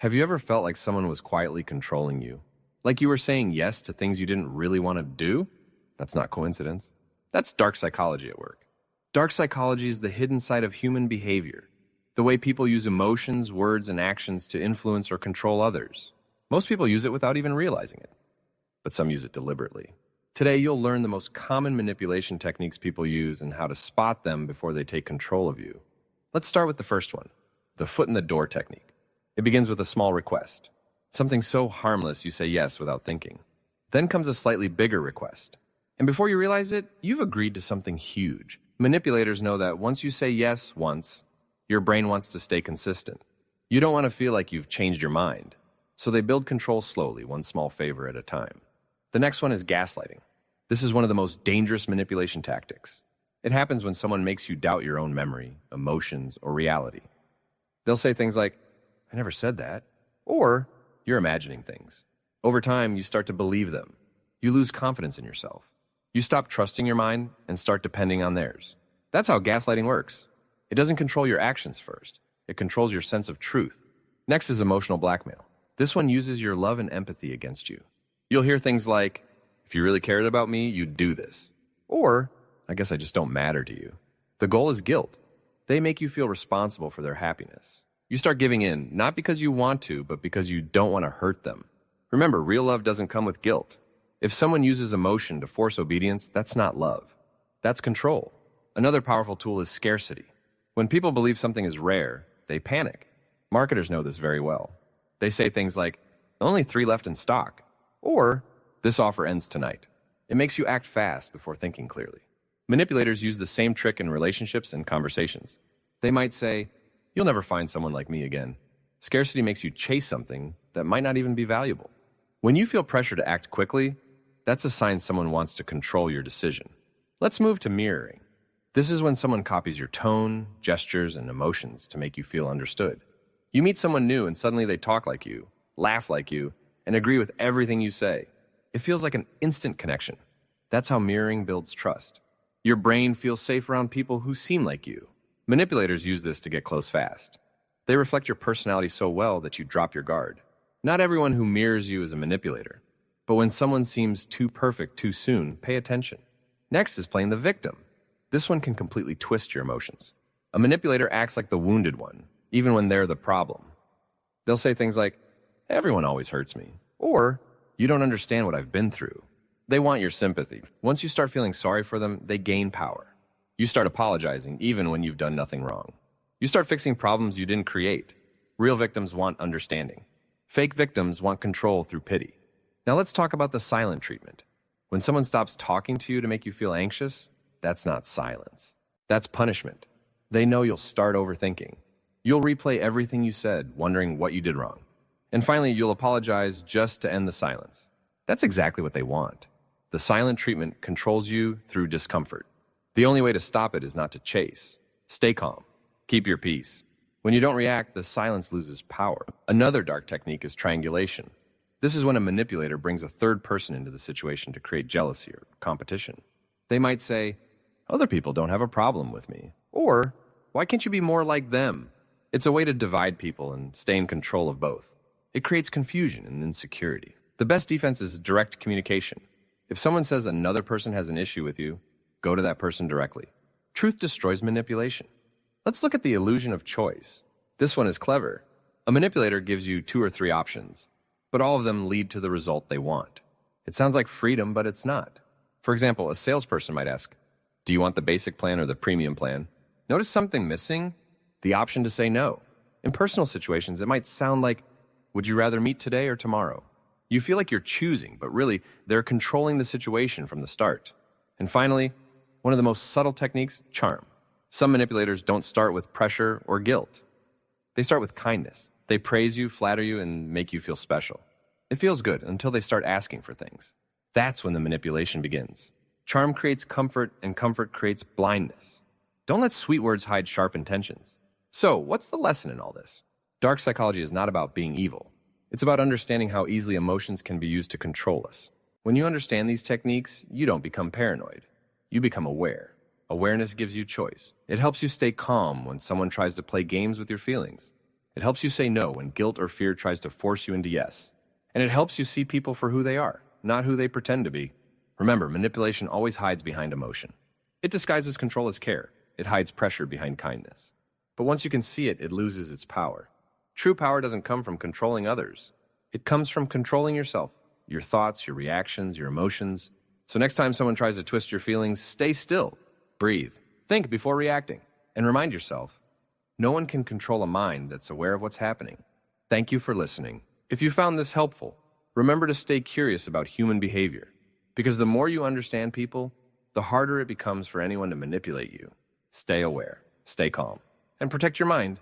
Have you ever felt like someone was quietly controlling you? Like you were saying yes to things you didn't really want to do? That's not coincidence. That's dark psychology at work. Dark psychology is the hidden side of human behavior, the way people use emotions, words, and actions to influence or control others. Most people use it without even realizing it, but some use it deliberately. Today, you'll learn the most common manipulation techniques people use and how to spot them before they take control of you. Let's start with the first one, the foot in the door technique. It begins with a small request, something so harmless you say yes without thinking. Then comes a slightly bigger request. And before you realize it, you've agreed to something huge. Manipulators know that once you say yes once, your brain wants to stay consistent. You don't want to feel like you've changed your mind. So they build control slowly, one small favor at a time. The next one is gaslighting. This is one of the most dangerous manipulation tactics. It happens when someone makes you doubt your own memory, emotions, or reality. They'll say things like, "I never said that," or "You're imagining things." Over time, you start to believe them. You lose confidence in yourself. You stop trusting your mind and start depending on theirs. That's how gaslighting works. It doesn't control your actions first. It controls your sense of truth. Next is emotional blackmail. This one uses your love and empathy against you. You'll hear things like, "If you really cared about me, you'd do this." Or, "I guess I just don't matter to you." The goal is guilt. They make you feel responsible for their happiness. You start giving in, not because you want to, but because you don't want to hurt them. Remember, real love doesn't come with guilt. If someone uses emotion to force obedience, that's not love. That's control. Another powerful tool is scarcity. When people believe something is rare, they panic. Marketers know this very well. They say things like, "Only 3 left in stock," or "This offer ends tonight." It makes you act fast before thinking clearly. Manipulators use the same trick in relationships and conversations. They might say, "You'll never find someone like me again." Scarcity makes you chase something that might not even be valuable. When you feel pressure to act quickly, that's a sign someone wants to control your decision. Let's move to mirroring. This is when someone copies your tone, gestures, and emotions to make you feel understood. You meet someone new and suddenly they talk like you, laugh like you, and agree with everything you say. It feels like an instant connection. That's how mirroring builds trust. Your brain feels safe around people who seem like you. Manipulators use this to get close fast. They reflect your personality so well that you drop your guard. Not everyone who mirrors you is a manipulator, but when someone seems too perfect too soon, pay attention. Next is playing the victim. This one can completely twist your emotions. A manipulator acts like the wounded one, even when they're the problem. They'll say things like, "Everyone always hurts me," or "You don't understand what I've been through." They want your sympathy. Once you start feeling sorry for them, they gain power. You start apologizing even when you've done nothing wrong. You start fixing problems you didn't create. Real victims want understanding. Fake victims want control through pity. Now let's talk about the silent treatment. When someone stops talking to you to make you feel anxious, that's not silence. That's punishment. They know you'll start overthinking. You'll replay everything you said, wondering what you did wrong. And finally, you'll apologize just to end the silence. That's exactly what they want. The silent treatment controls you through discomfort. The only way to stop it is not to chase. Stay calm. Keep your peace. When you don't react, the silence loses power. Another dark technique is triangulation. This is when a manipulator brings a third person into the situation to create jealousy or competition. They might say, "Other people don't have a problem with me," or "Why can't you be more like them?" It's a way to divide people and stay in control of both. It creates confusion and insecurity. The best defense is direct communication. If someone says another person has an issue with you, go to that person directly. Truth destroys manipulation. Let's look at the illusion of choice. This one is clever. A manipulator gives you 2 or 3 options, but all of them lead to the result they want. It sounds like freedom, but it's not. For example, a salesperson might ask, "Do you want the basic plan or the premium plan?" Notice something missing? The option to say no. In personal situations, it might sound like, "Would you rather meet today or tomorrow?" You feel like you're choosing, but really, they're controlling the situation from the start. And finally, one of the most subtle techniques, charm. Some manipulators don't start with pressure or guilt. They start with kindness. They praise you, flatter you, and make you feel special. It feels good until they start asking for things. That's when the manipulation begins. Charm creates comfort, and comfort creates blindness. Don't let sweet words hide sharp intentions. So, what's the lesson in all this? Dark psychology is not about being evil. It's about understanding how easily emotions can be used to control us. When you understand these techniques, you don't become paranoid. You become aware. Awareness gives you choice. It helps you stay calm when someone tries to play games with your feelings. It helps you say no when guilt or fear tries to force you into yes. And it helps you see people for who they are, not who they pretend to be. Remember, manipulation always hides behind emotion. It disguises control as care. It hides pressure behind kindness. But once you can see it, it loses its power. True power doesn't come from controlling others. It comes from controlling yourself, your thoughts, your reactions, your emotions. So next time someone tries to twist your feelings, stay still, breathe, think before reacting, and remind yourself, no one can control a mind that's aware of what's happening. Thank you for listening. If you found this helpful, remember to stay curious about human behavior, because the more you understand people, the harder it becomes for anyone to manipulate you. Stay aware, stay calm, and protect your mind.